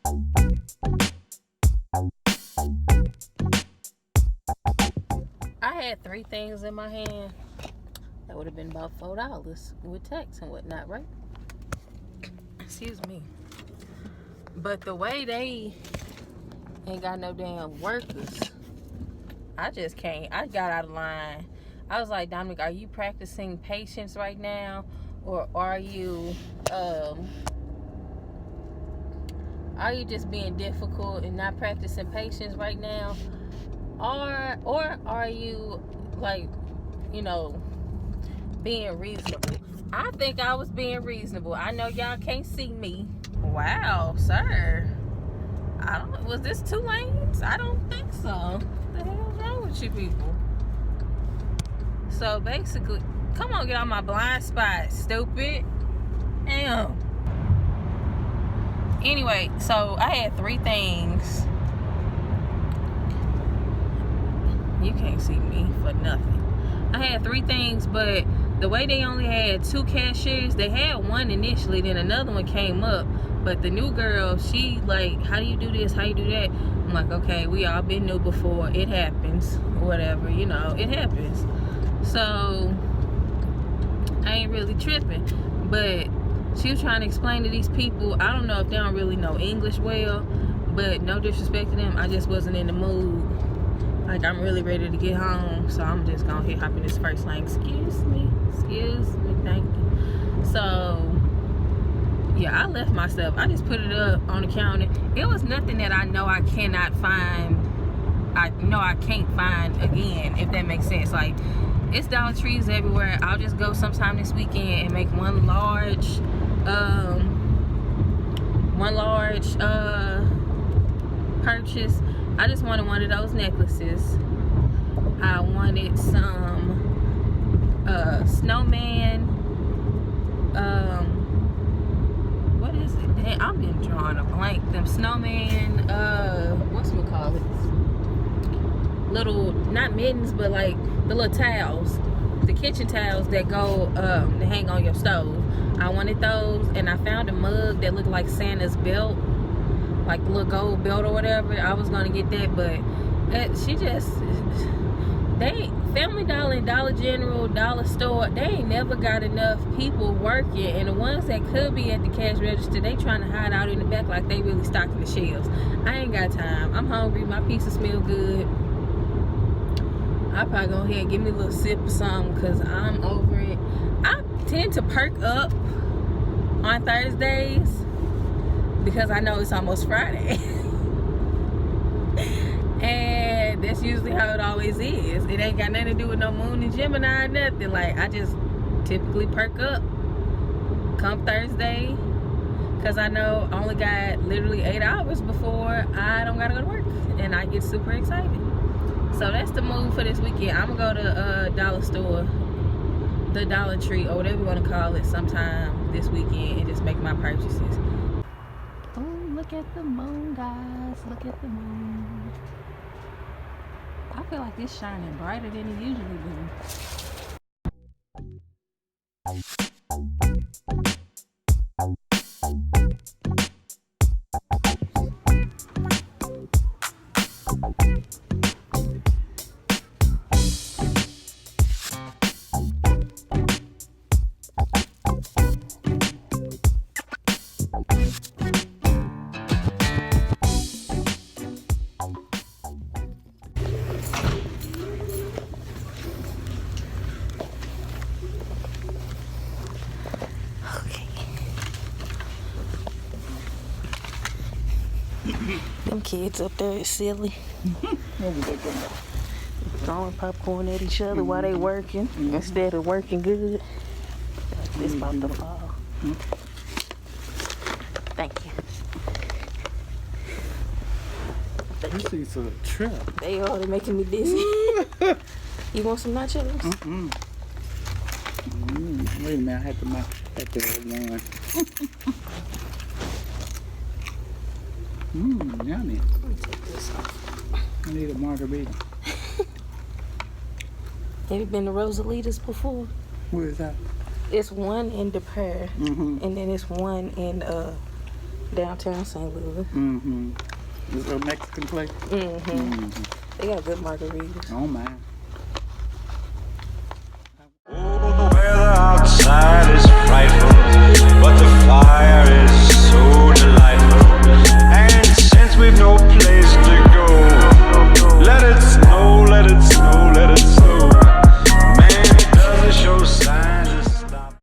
I had 3 things in my hand. That would have been about $4 with tax and whatnot, right? Excuse me. But the way they ain't got no damn workers, I just can't. I got out of line. I was like, Dominique, are you practicing patience right now? Or are you just being difficult and not practicing patience right now? Or are you, like, you know, being reasonable? I think I was being reasonable. I know y'all can't see me. Wow, sir. I don't, was this 2 lanes? I don't think so. What the hell's wrong with you people? So basically, come on, get on my blind spot, stupid. Damn. Anyway, so I had 3 things. You can't see me for nothing. I had 3 things, but the way they only had 2 cashiers, they had one initially, then another one came up. But the new girl, she like, how do you do this? How you do that? I'm like, okay, we all been new before. It happens. Whatever, you know, it happens. So I ain't really tripping. But she was trying to explain to these people, I don't know if they don't really know English well, but no disrespect to them, I just wasn't in the mood. Like, I'm really ready to get home, so I'm just gonna hop in this first lane. Excuse me, thank you. So yeah, I left my stuff. I just put it up on the counter. It was nothing that I know I cannot find. I know I can't find again, if that makes sense. Like, it's Dollar Trees everywhere. I'll just go sometime this weekend and make one large purchase. I just wanted one of those necklaces. I wanted some snowman. What is it? Dang, I've been drawing a blank. Them snowman. Whatchamacallit? Little, not mittens, but like the little towels, the kitchen towels that go to hang on your stove. I wanted those, and I found a mug that looked like Santa's belt, like the little gold belt or whatever. I was gonna get that, but Family Dollar and Dollar General, Dollar Store, they ain't never got enough people working, and the ones that could be at the cash register, they trying to hide out in the back like they really stocking the shelves. I ain't got time. I'm hungry. My pizza smell good. I'll probably go ahead and give me a little sip or something, because I'm over it. I tend to perk up on Thursdays because I know it's almost Friday. And that's usually how it always is. It ain't got nothing to do with no moon and Gemini or nothing. Like, I just typically perk up come Thursday, because I know I only got literally 8 hours before I don't gotta go to work, and I get super excited. So that's the move for this weekend. I'm gonna go to Dollar Store, the Dollar Tree, or whatever you want to call it, sometime this weekend, and just make my purchases. Oh, look at the moon, guys. Look at the moon. I feel like it's shining brighter than it usually Them kids up there is silly. Throwing popcorn at each other while they working instead of working good. Like this about to fall. Thank you. This is a trip. They are. They're making me dizzy. You want some nachos? Wait a minute, I have to one. Yummy. Let me take this off. I need a margarita. Have you been to Rosalita's before? Where is that? It's one in De Pere, and then it's one in Downtown St. Louis. Mm-hmm. Is it a Mexican place? Mm-hmm. They got good margaritas. Oh, man.